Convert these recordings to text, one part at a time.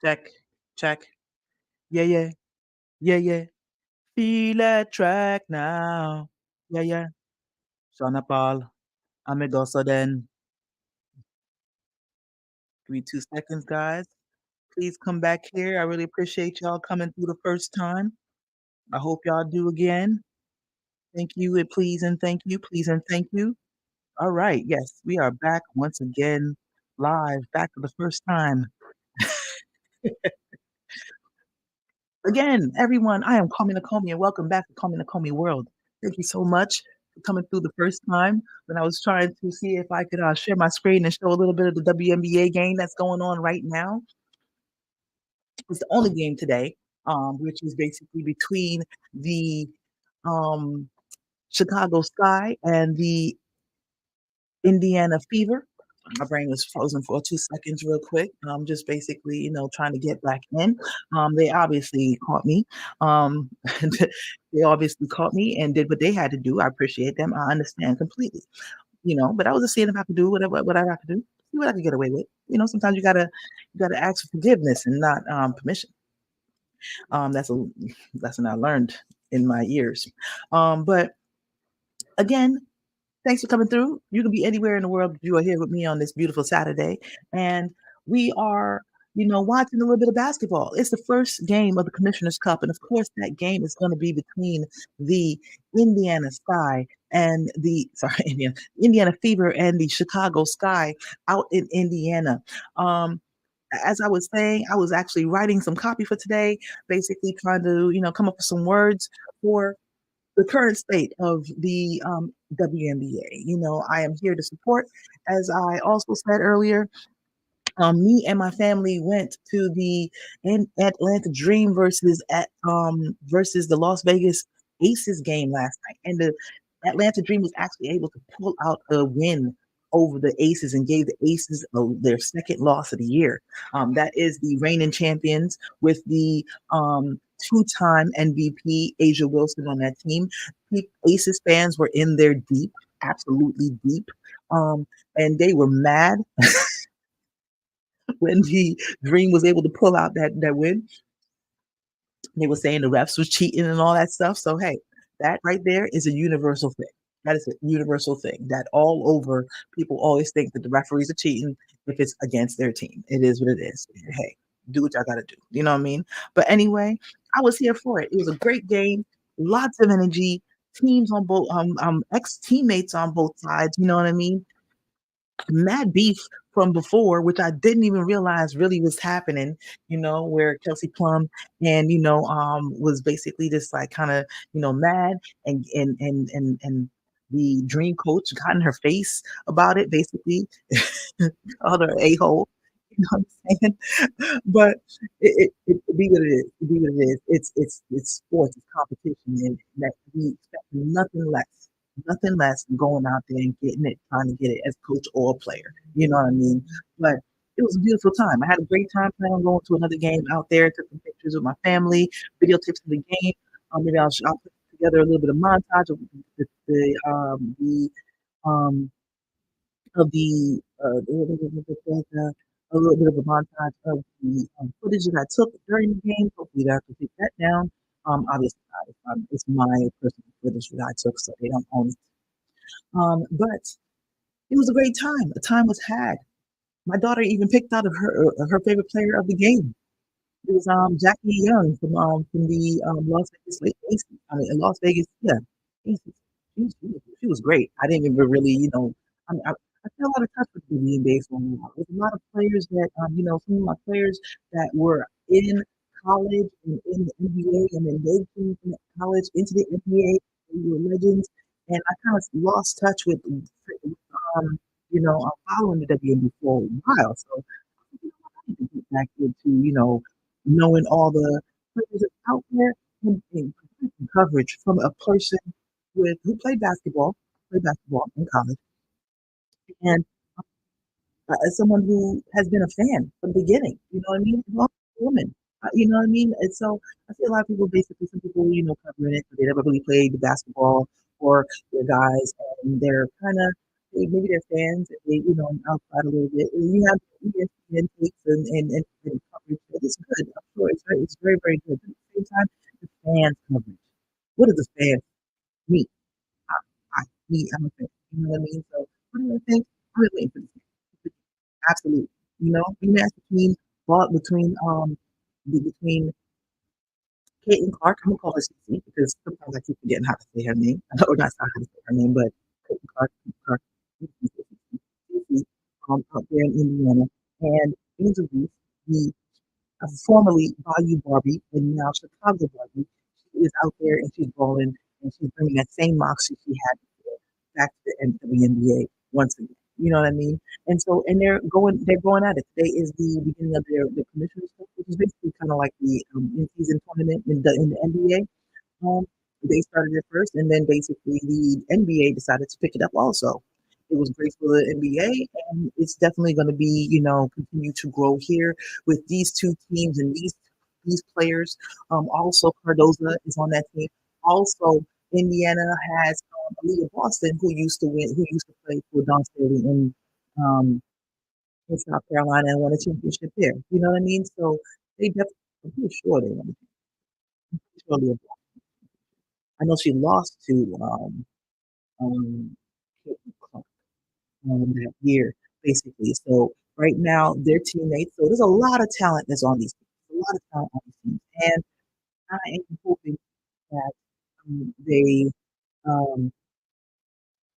Check, check. Yeah, yeah, yeah, yeah. Feel that track now. Yeah, yeah. Shauna Paul, Amigoso then. Give me 2 seconds, guys. Please come back here. I really appreciate y'all coming through the first time. I hope y'all do again. Thank you and please and thank you, please and thank you. All right, yes, we are back once again, live, back for the first time. Again, everyone, I am Kwame Nakomi, and welcome back to Kwame Nakomi World. Thank you so much for coming through the first time when I was trying to see if I could share my screen and show a little bit of the WNBA game that's going on right now. It's the only game today, which is basically between the um, Chicago Sky and the Indiana Fever. My brain was frozen for 2 seconds, real quick. Just basically, trying to get back in. They obviously caught me. Um, they obviously caught me and did what they had to do. I appreciate them. I understand completely. But I was just seeing if I could do whatever I could do, see what I could get away with. Sometimes you gotta ask for forgiveness and not permission. That's a lesson I learned in my years. But again, thanks for coming through. You can be anywhere in the world, but you are here with me on this beautiful Saturday. And we are, watching a little bit of basketball. It's the first game of the Commissioner's Cup. And of course, that game is going to be between the Indiana Sky and Indiana Fever and the Chicago Sky out in Indiana. As I was saying, I was actually writing some copy for today, basically trying to, come up with some words for the current state of the WNBA. I am here to support. As I also said earlier, me and my family went to the Atlanta Dream versus the Las Vegas Aces game last night, and the Atlanta Dream was actually able to pull out a win over the Aces and gave the Aces their second loss of the year. That is the reigning champions with the two-time MVP Asia Wilson on that team. Aces fans were in there deep, absolutely deep, and they were mad when the Dream was able to pull out that win. They were saying the refs was cheating and all that stuff. So hey, that right there is a universal thing. That is a universal thing that all over people always think that the referees are cheating if it's against their team. It is what it is. Hey, do what y'all gotta do. You know what I mean? But anyway, I was here for it. It was a great game, lots of energy, teams on both ex teammates on both sides, you know what I mean? Mad beef from before, which I didn't even realize really was happening, where Kelsey Plum and, was basically just like kind of, mad and the dream coach got in her face about it, basically, other a-hole. You know what I'm saying? But it be what it is. It be what it is. It's sports, it's competition, and that we expect nothing less than going out there and getting it, trying to get it as coach or player. You know what I mean? But it was a beautiful time. I had a great time planning on going to another game out there, took some pictures with my family, video tips of the game. Maybe I'll put together a little bit of montage of the um of a little bit of a montage of the footage that I took during the game. Hopefully, I can take that down. Obviously, it's my personal footage that I took, so they don't own it. But it was a great time. A time was had. My daughter even picked out of her favorite player of the game. It was Jackie Young from the Las Vegas Aces. I mean, Las Vegas, yeah, Aces. She was great. I didn't even really, I feel a lot of touch with the NBA for a while. There's a lot of players that, some of my players that were in college and in the NBA, and then they came from college into the NBA. They were legends, and I kind of lost touch with, following the WNBA for a while. So I need to get back into, knowing all the players that's out there and coverage from a person who played basketball in college, and as someone who has been a fan from the beginning, you know what I mean? I'm a woman, you know what I mean? And so I see a lot of people, basically, some people, covering it, but they never really played the basketball, or they're guys, and they're kind of, maybe they're fans, they, outside a little bit. And you have ESPN takes and coverage. it's good. I'm sure it's very, very good. But at the same time, the fans coverage. What do the fans me? I, I'm a fan. You know what I mean? So what do I think? I'm really waiting for this. Absolutely. You know, rematch between Caitlin Clark. I'm gonna call her CC because sometimes I keep forgetting how to say her name. Or not how to say her name, but Caitlin Clark, CC, out there in Indiana, and Angel Reese, the formerly Bayou Barbie and now Chicago Barbie. She is out there and she's balling and she's bringing that same moxie she had before back to the WNBA once again. You know what I mean? And so, and they're going at it. Today is the beginning of their commissioner's cup, which is basically kind of like the in-season tournament in the NBA. They started it first, and then basically the NBA decided to pick it up also. It was great for the NBA, and it's definitely going to be, continue to grow here with these two teams and these players. Also, Cardoza is on that team. Also, Indiana has Aaliyah Boston, who used to play for Don Staley um, in South Carolina and won a championship there. You know what I mean? So they definitely, I'm pretty sure they won. I'm pretty sure Aaliyah I know she lost to um, Caitlin Clark that year, basically. So right now they're teammates. So there's a lot of talent that's on these teams. A lot of talent on these teams, and I am hoping that they um,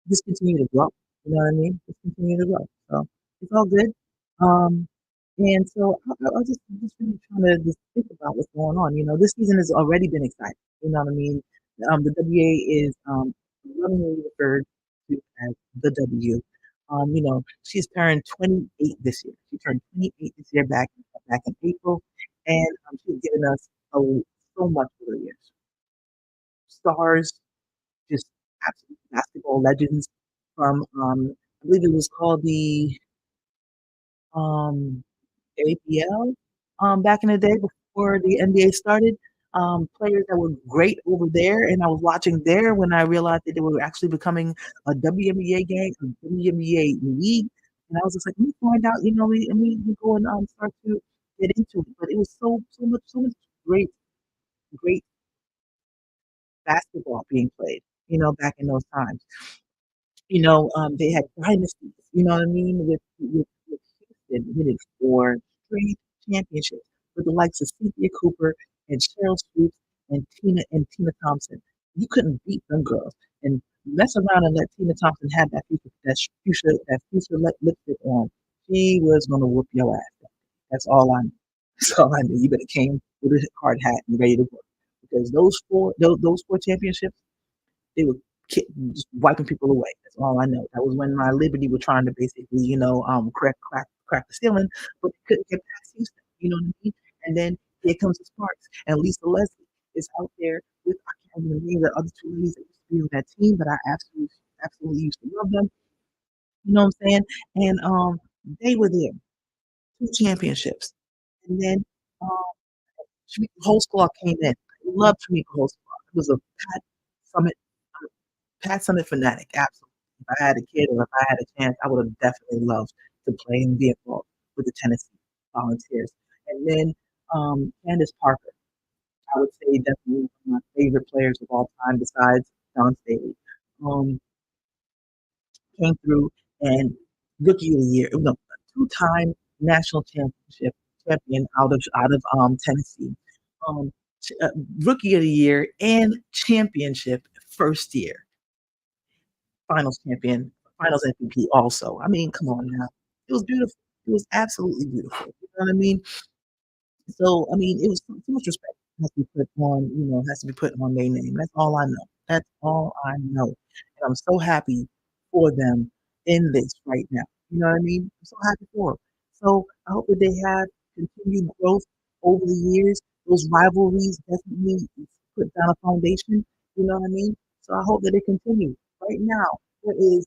just continue to grow. You know what I mean? Just continue to grow. So it's all good. Um, and so I was just really trying to just think about what's going on. You know, this season has already been exciting. You know what I mean? The WA is lovingly referred to as the W. She's turned 28 this year. She turned 28 this year back in April, and she's given us so much for the years. Stars, just absolute basketball legends from I believe it was called the um, APL back in the day before the NBA started. Players that were great over there, and I was watching there when I realized that they were actually becoming a WNBA game, a WNBA league, and I was just like, let me find out, we go and start to get into it. But it was so much great basketball being played, back in those times. They had dynasties, you know what I mean, with Houston winning 4 straight championships with the likes of Cynthia Cooper and Cheryl Swoops and Tina Thompson. You couldn't beat them girls. And mess around and let Tina Thompson have that future lipstick on. She was gonna whoop your ass. That's all I knew. That's all I knew. You better came with a hard hat and ready to work. Because those four championships they were just wiping people away. That's all I know. That was when my Liberty were trying to basically, crack the ceiling, but they couldn't get past Houston. You know what I mean? And then here comes the Sparks, and Lisa Leslie is out there with I can't remember the name of the other two ladies that used to be on that team, but I absolutely used to love them. You know what I'm saying? And they were there, 2 championships, and then um, Tamika Holsclaw came in. I love Tamika Holsclaw. It was a Pat Summit Pat Summit fanatic, absolutely. If I had a kid or if I had a chance, I would have definitely loved to play and be involved with the Tennessee Volunteers. And then Candace Parker, I would say definitely one of my favorite players of all time besides Don Staley. Um, Came through and rookie of the year, no, two-time national championship champion out of Tennessee. Um, uh, Rookie of the year and championship first year finals champion, finals MVP also. I mean, come on now. It was beautiful. It was absolutely beautiful. You know what I mean? So, I mean, it was so much respect has to be put on their name. That's all I know. That's all I know. And I'm so happy for them in this right now. You know what I mean? I'm so happy for them. So I hope that they have continued growth over the years. Those rivalries definitely put down a foundation. You know what I mean? So I hope that they continue. Right now, there is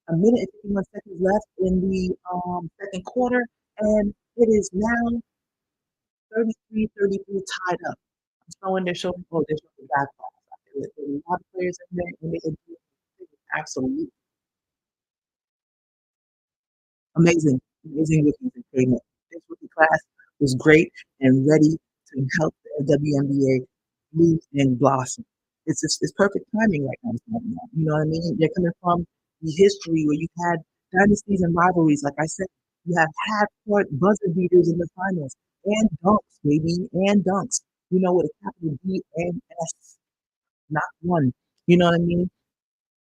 a minute and 51 seconds left in the second quarter, and it is now 33-33 tied up. I'm showing they're showing the back pass. There's a lot of players in there, and they can do absolutely amazing rookies and payment. This rookie class was great and ready to help the WNBA move and blossom. It's perfect timing right now. You know what I mean? They're coming from the history where you had dynasties and rivalries. Like I said, you have half-court buzzer beaters in the finals and dunks, baby, and dunks. You know, with a capital D and S, not one. You know what I mean?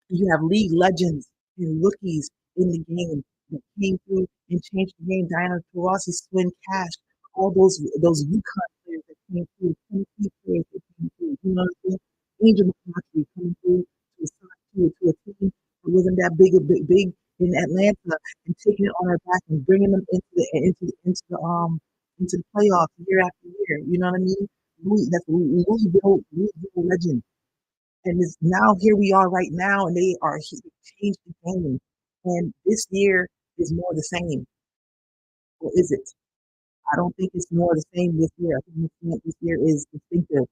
You have league legends and rookies in the game that came through and changed the game. Diana Taurasi, Swin Cash, all those UConn players that came through, Tennessee players that came through. You know what I'm saying? Angel McCoughtry coming through to a team that wasn't that big in Atlanta and taking it on her back and bringing them into the playoffs year after year. You know what I mean? That's Louisville legend. And it's now here we are right now, and they are changed the game. And this year is more the same, or is it? I don't think it's more the same this year. I think this year is distinctive.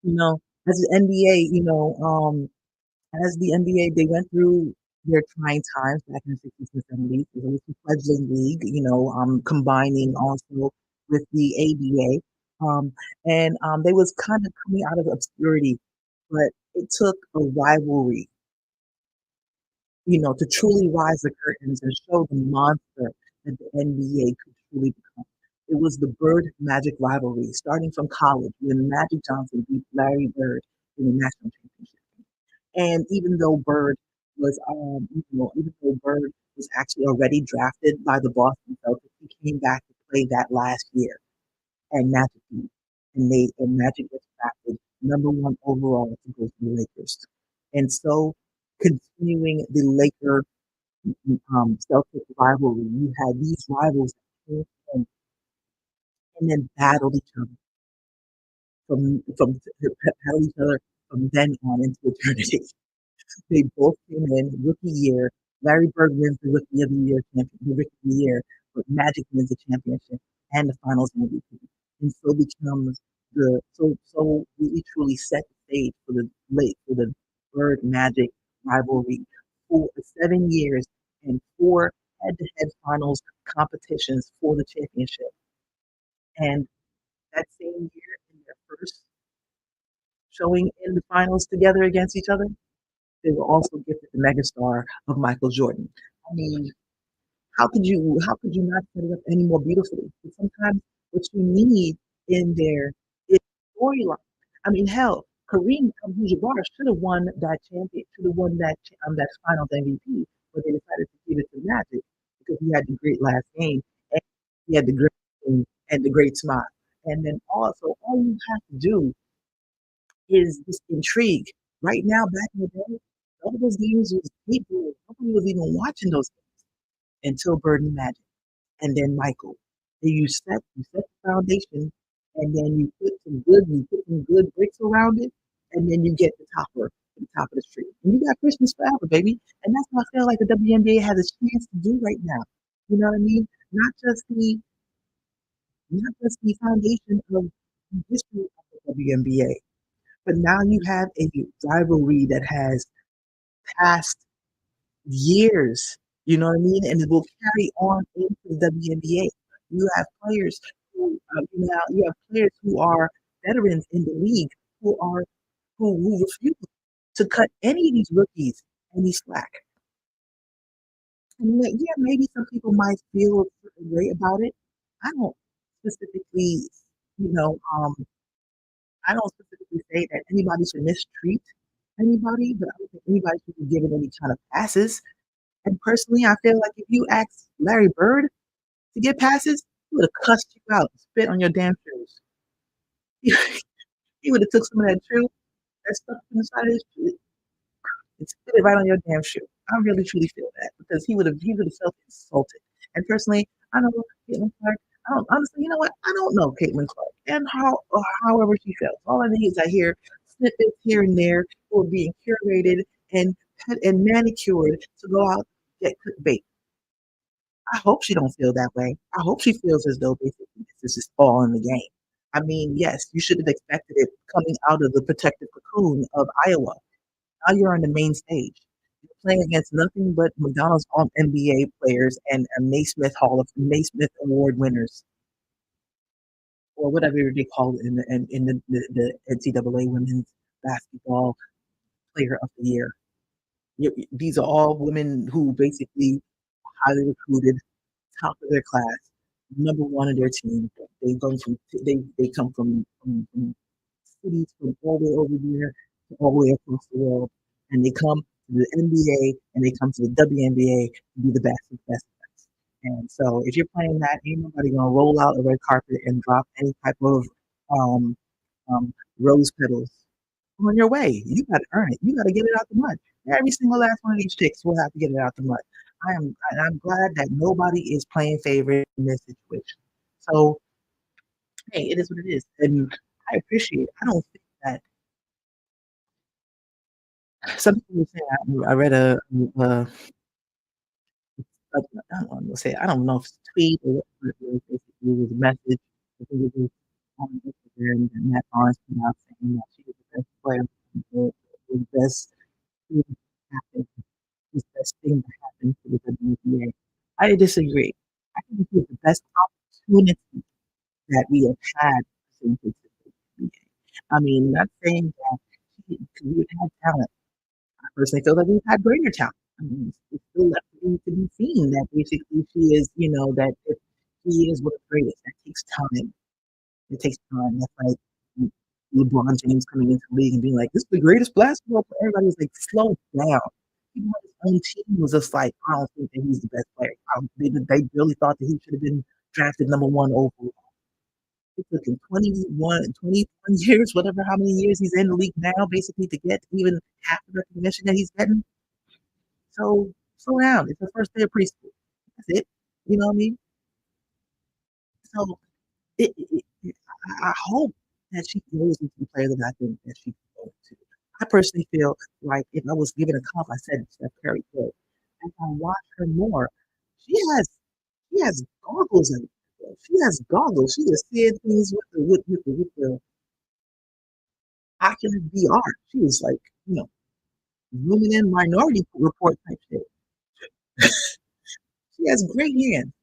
You know, as the NBA, as the NBA, they went through their trying times back in the 60s and 70s. It was a fledgling league, combining also with the ABA. They was kind of coming out of obscurity, but it took a rivalry, to truly rise the curtains and show the monster that the NBA could truly become. It was the Bird Magic rivalry, starting from college when Magic Johnson beat Larry Bird in the national championship. And even though Bird was actually already drafted by the Boston Celtics, he came back to play that last year and Magic beat. And Magic gets drafted number one overall to go to the Lakers. And so continuing the Laker Celtic rivalry, you had these rivals that came in and then battled each other from battled each other from then on into eternity. They both came in rookie year. Larry Bird wins the rookie of the year the rookie of the year, but Magic wins the championship and the finals MVP. And so becomes so really truly set the stage for the Bird Magic rivalry for 7 years and four head-to-head finals competitions for the championship. And that same year in their first showing in the finals together against each other, they were also gifted the megastar of Michael Jordan. I mean, how could you not set it up any more beautifully? But sometimes what you need in there is storyline. I mean, hell, Kareem Abdul-Jabbar should have won that Finals MVP, but they decided to give it to Magic because he had the great last game and he had the great game and the great smile. And then also, all you have to do is just intrigue. Right now, back in the day, all of those games was people. Nobody was even watching those until Bird and Magic, and then Michael. Then you set the foundation, and then you put some good bricks around it, and then you get the top of the tree, and you got Christmas forever, baby. And that's what I feel like the WNBA has a chance to do right now. You know what I mean? Not just the foundation of the history of the WNBA, but now you have a rivalry that has passed years, you know what I mean? And it will carry on into the WNBA. You have players you have players who are veterans in the league who are who refuse to cut any of these rookies any slack. And yeah, maybe some people might feel a certain way about it. I don't specifically, you know, um, I don't specifically say that anybody should mistreat anybody, but I don't think anybody should be given any kind of passes. And personally, I feel like if you asked Larry Bird to get passes, he would have cussed you out, spit on your damn shoes. He would have took some of that truth that stuck in the side of his shoe and spit it right on your damn shoe. I really truly feel that because he would have felt insulted. And personally, I know Caitlin Clark. I don't honestly, you know what? I don't know Caitlin Clark and however she feels. All I need is I hear snippets here and there who are being curated and and manicured to go out and get clickbait. I hope she don't feel that way. I hope she feels as though basically this is all in the game. I mean, yes, you should have expected it coming out of the protective cocoon of Iowa. Now you're on the main stage. You're playing against nothing but McDonald's NBA players and Naismith Award winners. or whatever they call it in the NCAA Women's Basketball Player of the Year. These are all women who basically highly recruited, top of their class, number one in their team. They come from they come from cities from all the way over there to all the way across the world, and they come to the NBA and they come to the WNBA to be the best of the best. And so, if you're playing that, ain't nobody gonna roll out a red carpet and drop any type of um, rose petals on your way. You got to earn it. You got to get it out the mud. Every single last one of these chicks will have to get it out the mud. I'm glad that nobody is playing favorite in this situation. So hey, it is what it is, and I appreciate. I don't think that some people say I read a I don't want to say I don't know if it's a tweet or what it was. Basically, it was a message. I think it was on Instagram that Matt Barnes came out saying that she was the best player, the best thing that happened, the best thing that happened to the WNBA. I disagree. I think it was the best opportunity that we have had since it's the WNBA. I mean, not saying that we've had talent. I personally feel that we've had greater talent. I mean, it's still left to be seen that basically she is, that if she is one of the greatest, that takes time. It takes time. That's like LeBron James coming into the league and being like, "This is the greatest basketball player." Everybody was like, "Slow down." Even on his own team was just like, "I don't think that he's the best player." They really thought that he should have been drafted number one overall. It took him 21 years, whatever, how many years he's in the league now, basically to get even half the recognition that he's getting. So slow down. It's the first day of preschool. That's it. You know what I mean? So I hope that she grows into the player that I think that she can grow into. I personally feel like if I was given a comp, I said Steph Curry could. As I watch her more, she has she has goggles and she has goggles. She is seeing things with the Oculus VR. She is like, zooming in Minority Report type shit. She has great hands,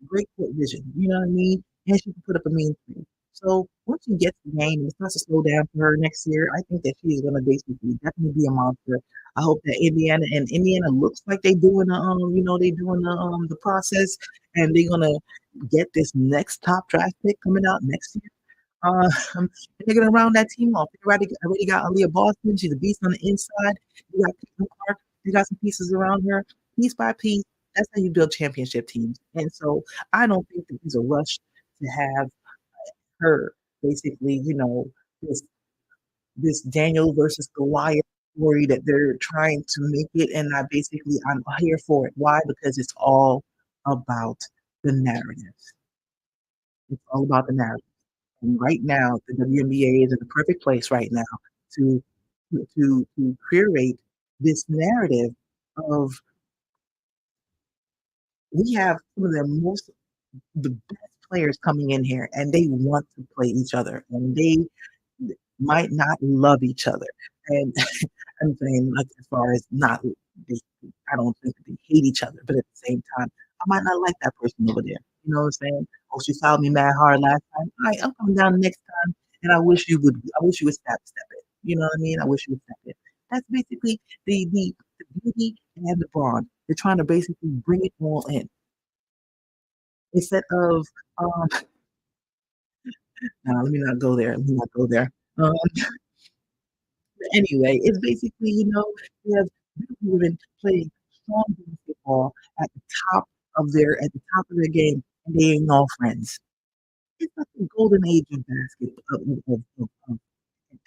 great court vision. You know what I mean? And she can put up a mean screen. So once she gets the game and it starts to slow down for her next year, I think that she is going to basically definitely be a monster. I hope that Indiana looks like they doing they doing the process and they're gonna get this next top draft pick coming out next year. Uh, they're gonna round that team off. They already got Aaliyah Boston. She's a beast on the inside. You got Caitlin Clark. You got some pieces around her, piece by piece. That's how you build championship teams. And so I don't think that there's a rush to have her basically, this this Daniel versus Goliath story that they're trying to make it. And I'm here for it. Why? Because it's all about the narrative. It's all about the narrative. And right now, the WNBA is in the perfect place right now to to curate this narrative of we have some of the best players coming in here, and they want to play each other, and they might not love each other. And I'm saying, like, as far as not, they, I don't think that they hate each other, but at the same time, I might not like that person over there. You know what I'm saying? Oh, she fouled me mad hard last time. All right, I'm coming down next time, and I wish you would step it. You know what I mean? I wish you would step it. That's basically the beauty and the bond. They're trying to basically bring it all in instead of no, let me not go there. Let me not go there. Um, anyway, it's basically, we have beautiful women playing strong basketball at the top of their game, and they ain't all friends. It's like the golden age of basketball of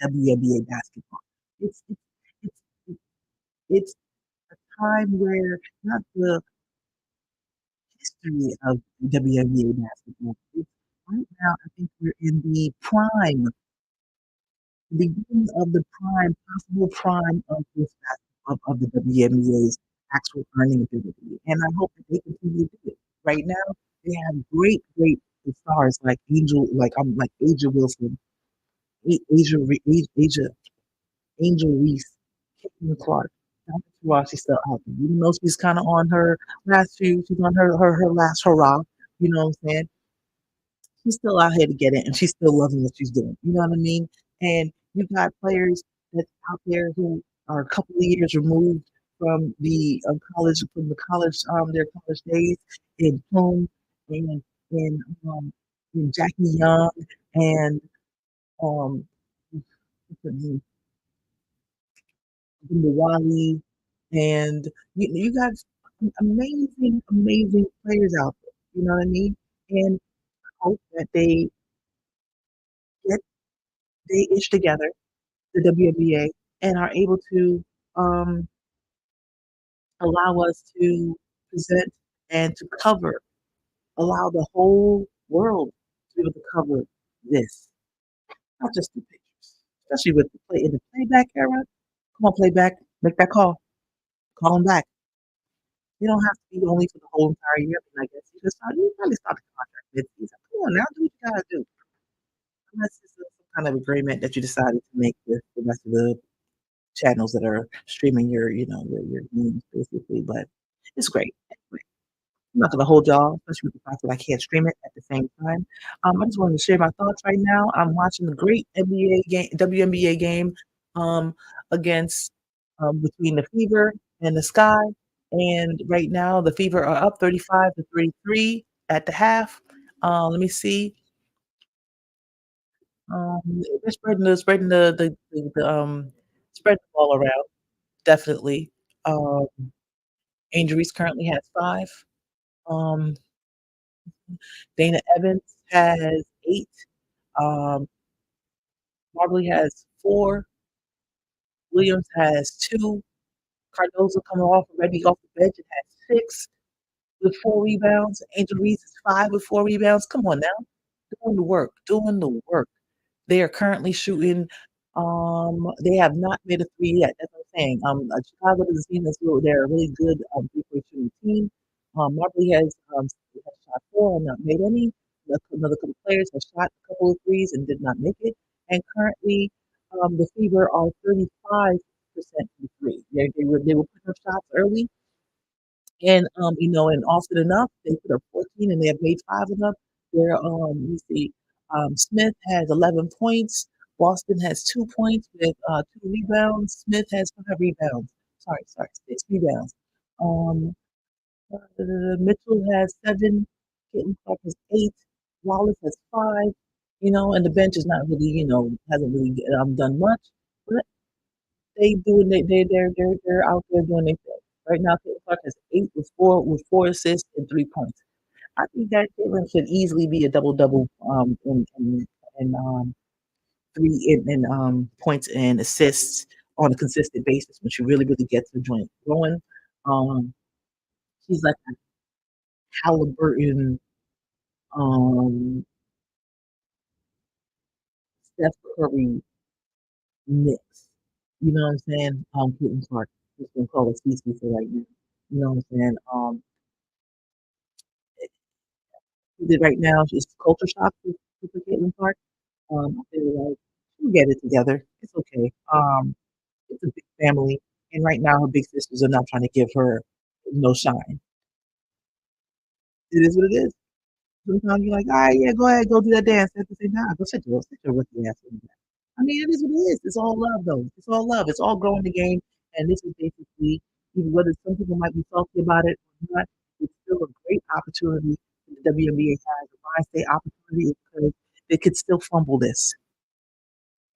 WNBA basketball. It's it's it's it's a time where not the history of WNBA basketball. It's right now. I think we're in the beginning of the possible prime of of the WNBA's actual earning ability. And I hope that they continue to do it. Right now, they have great stars like Asia Wilson, Asia Angel Reese, Caitlin Clark. While she's still out there, even though she's kind of on her she's on her last hurrah. You know what I'm saying? she's still out here to get it, and she's still loving what she's doing. You know what I mean? And you've got players that's out there who are a couple of years removed from the college, their college days in home and in um, in Jackie Young and um, what's her name, Wally, and you got amazing, amazing players out there. You know what I mean? And hope that get they ish together the WNBA and are able to um, allow us to present and to cover, allow the whole world to be able to cover this, not just the pictures, especially with the play in the playback era. Come on, playback, make that call them back. You don't have to be only for the whole entire year. I guess you probably start the contract mid-season. Come on now, do what you gotta do. Unless it's some kind of agreement that you decided to make with the rest of the channels that are streaming your games basically. But it's great. Anyway, I'm not gonna hold y'all, especially with the fact that I can't stream it at the same time. I just wanted to share my thoughts right now. I'm watching the great NBA game, WNBA game, um, against between the Fever and the Sky. And right now, the Fever are up 35 to 33 at the half. Let me see. They're spreading the ball around. Definitely. Um, Angel Reese currently has 5. Um, Dana Evans has 8. Um, Mobley has 4. Williams has 2. Cardozo coming already off the bench and has 6 with 4 rebounds. Angel Reese is 5 with 4 rebounds. Come on now. Doing the work, doing the work. They are currently shooting. They have not made a three yet. That's what I'm saying. Chicago doesn't seem as though they're a really good three-point shooting team. Marbury has shot 4 and not made any. Another couple players have shot a couple of threes and did not make it. And currently, the Fever are 35% from three. They were putting up shots early, and and often enough, they put up 14 and they have made 5 of them. Where you see, Smith has 11 points. Boston has 2 points with 2 rebounds. Smith has 5 rebounds. Sorry, 6 rebounds. Um, Mitchell has 7. Caitlin Clark has 8. Wallace has 5. And the bench is not really, hasn't really done much. But they're out there doing their thing. Right now, Caitlin Clark has 8 with four assists and 3 points. I think that Caitlin should easily be a double double in three in points and assists on a consistent basis when she really gets the joint going. Um, she's like a Halliburton, um, Steph Curry mix. You know what I'm saying? Caitlin Clark. Just gonna call it CC for right now. You know what I'm saying? Right now is culture shock for Caitlin Clark. I feel like she'll get it together. It's okay. It's a big family, and right now her big sisters are not trying to give her no shine. It is what it is. Sometimes you're like, all right, yeah, go ahead, go do that dance. At the same time, go sit your rookie ass in there. I mean, it is what it is. It's all love, though. It's all love. It's all growing the game, and this is basically, even whether some people might be salty about it or not, it's still a great opportunity that the WNBA has. Why I say opportunity is because they could still fumble this.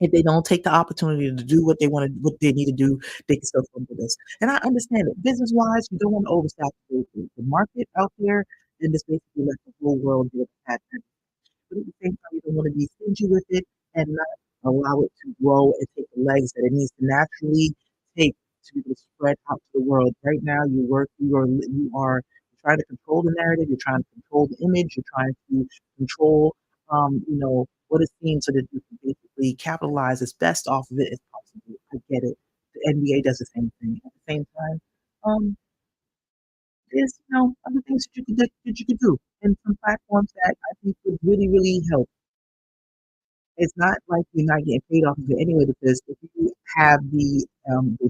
If they don't take the opportunity to do what they need to do, they can still fumble this. And I understand it. Business wise, we don't want to oversaturate the market out there and just basically let the whole world get at that. But at the same time, you don't want to be stingy with it and not allow it to grow and take the legs that it needs to naturally take to be able to spread out to the world. Right now, you are trying to control the narrative, you're trying to control the image, you're trying to control, what is seen so that you can basically capitalize as best off of it as possible. I get it. The NBA does the same thing. At the same time, um, there's other things that you could do, and some platforms that I think would really help. It's not like you're not getting paid off of it anyway, because if you have the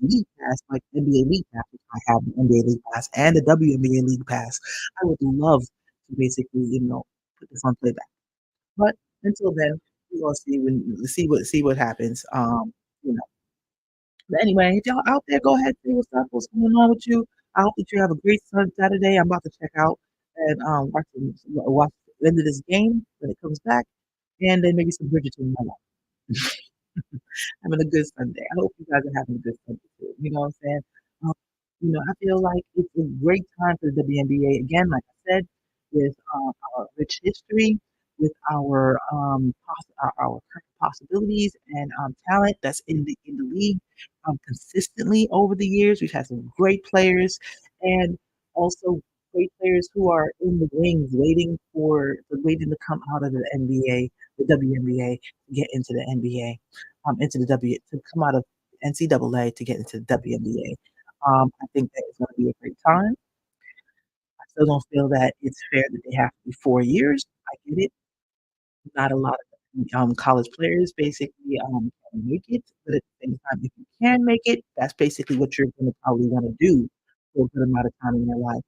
league pass, like NBA League Pass, which I have the NBA League Pass and the WNBA League Pass, I would love to basically, put this on playback. But until then, we're gonna see what happens. You know. But anyway, if y'all out there, go ahead, see what's going on with you. I hope that you have a great Saturday. I'm about to check out and watch the end of this game when it comes back, and then maybe some Bridgerton in my life. Having a good Sunday. I hope you guys are having a good Sunday too. You know what I'm saying? Um, I feel like it's a great time for the WNBA. Again, like I said, with our rich history, with our current possibilities and talent that's in the league consistently over the years. We've had some great players and also great players who are in the wings, waiting to come out of the NBA, the WNBA, to get into the NBA into the to come out of NCAA to get into the WNBA. I think that it's going to be a great time. I still don't feel that it's fair that they have to be 4 years. I get it. Not a lot of college players basically can make it, but at the same time, if you can make it, that's basically what you're going to probably want to do for a good amount of time in your life.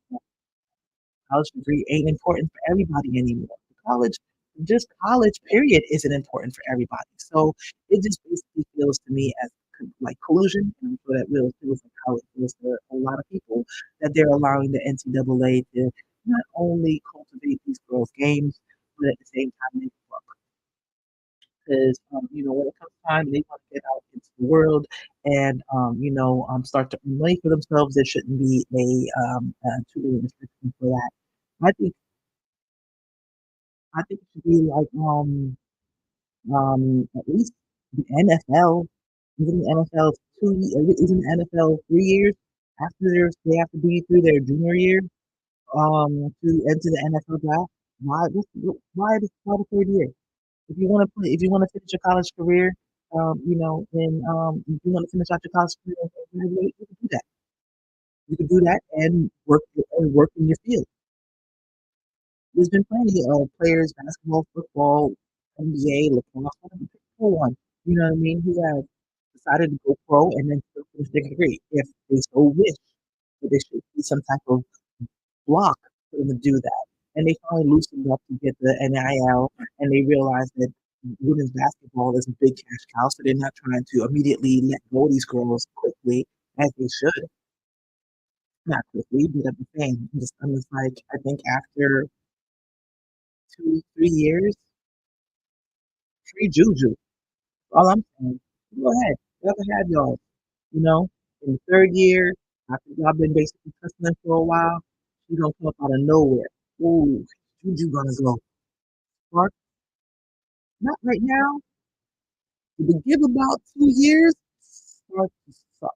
College degree ain't important for everybody anymore. College, just college, period, isn't important for everybody. So it just basically feels to me as like collusion, and so that will feels like how it feels to a lot of people that they're allowing the NCAA to not only cultivate these girls' games, but at the same time make it because when it comes time they want to get out into the world and start to earn money for themselves. There shouldn't be a too big restriction for that. I think I think it should be like at least the NFL. Even the NFL is isn't the NFL 3 years after they have to be through their junior year to enter the NFL draft. Why the third year? If you want to finish your college career, and if you want to finish out your college career, you can do that. You can do that and work in your field. There's been plenty of players, basketball, football, NBA, lacrosse, whatever, pick one. You know what I mean? Who have decided to go pro and then still finish their degree if they so wish. But there should be some type of block for them to do that. And they finally loosened up to get the NIL, and they realized that women's basketball is a big cash cow, so they're not trying to immediately let go of these girls quickly as they should. Not quickly, but at the same. I'm just like, I think after 2, 3 years, free juju. All I'm saying, go ahead, let her have y'all. You know, in the third year, after y'all been basically cussing for a while, she gonna come up out of nowhere. Ooh, juju gonna go. Spark, not right now. But give about 2 years, start to suck.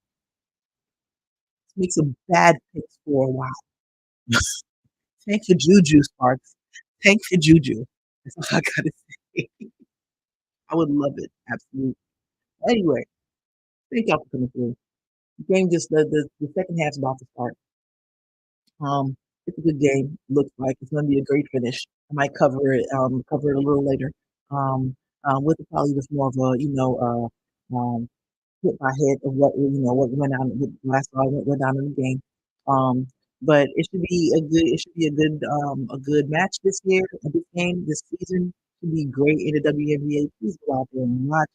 Make some bad picks for a while. Tank for juju, Sparks. Tank for juju. That's all I gotta say. I would love it, absolutely. Anyway, thank y'all for coming through. The game just the second half's about to start. It's a good game. Looks like it's going to be a great finish. I might cover it a little later. With probably just more of a hit by hit of what went down what last went down in the game. Um, but it should be a good match this year. This game this season should be great in the WNBA. Please go out there and watch.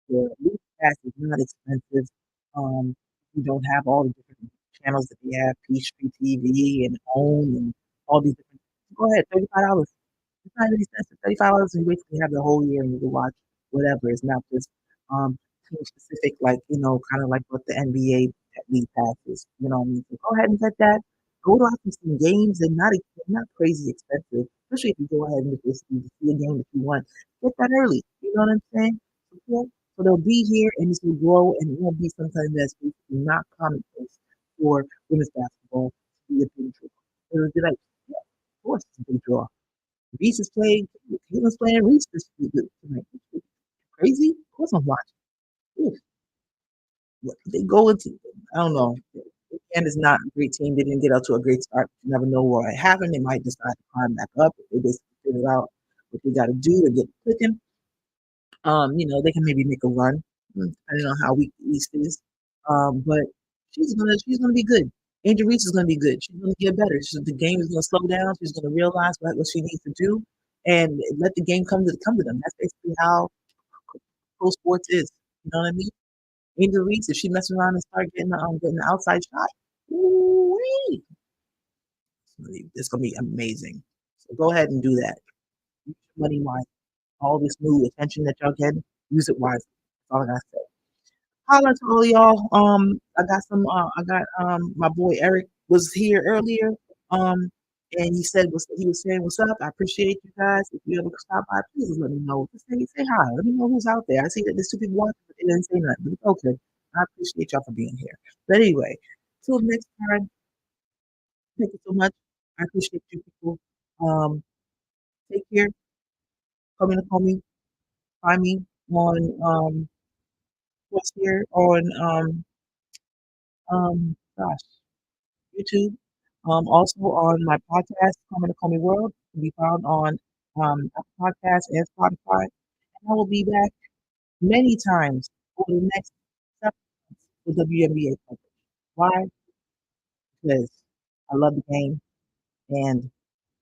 The league pass is not expensive. You don't have all the different channels that they have, Peachtree TV and OWN and all these different. Go ahead, $35. It's not really expensive. $35 and you basically have the whole year and you can watch whatever. It's not just um team specific, like kind of like what the NBA league pass is. You know what I mean? So go ahead and get that. Go to watch some games. They're not crazy expensive, especially if you go ahead and if you see a game that you want. Get that early. You know what I'm saying? Okay? So they'll be here and this will grow and it won't be something that's basically not commonplace for women's basketball to be a big draw. It'll be like, yeah, of course it's a big draw. Reese is playing, Caitlin's playing Reese this tonight. Crazy? Of course I'm watching. Oof. What they go into, I don't know. And is not a great team. They didn't get out to a great start. You never know what happened. They might decide to climb back up if they basically figure out what they got to do to get clicking. They can maybe make a run, depending on how weak the East is. But she's gonna be good. Angel Reese is gonna be good. She's gonna get better. The game is gonna slow down. She's gonna realize what she needs to do. and let the game come to them. That's basically how pro sports is. You know what I mean? Angel Reese, if she messes around and start getting the outside shot, ooh-wee, it's gonna be amazing. So go ahead and do that. Use your money wise. All this new attention that y'all getting, use it wisely. That's all I gotta say. Holla to all y'all. I got my boy Eric was here earlier. Um and he was saying what's up. I appreciate you guys. If you ever stop by, please just let me know. Just say hi. Let me know who's out there. I see that there's two people watching, but they didn't say nothing. But it's okay. I appreciate y'all for being here. But anyway, till next time, thank you so much. I appreciate you people. Um, take care. Call me. Find me on what's here on gosh, YouTube. Also on my podcast, Coming to Call Me World, can be found on Apple Podcasts and Spotify. And I will be back many times over the next 7 months with WNBA coverage. Why? Because I love the game and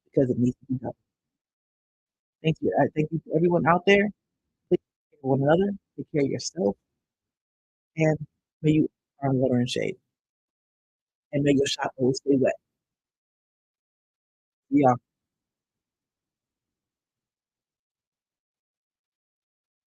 because it needs to be done. Thank you. Thank you to everyone out there. Please take care of one another, take care of yourself, and may you find water and shade. And may your shot always stay wet. Yeah.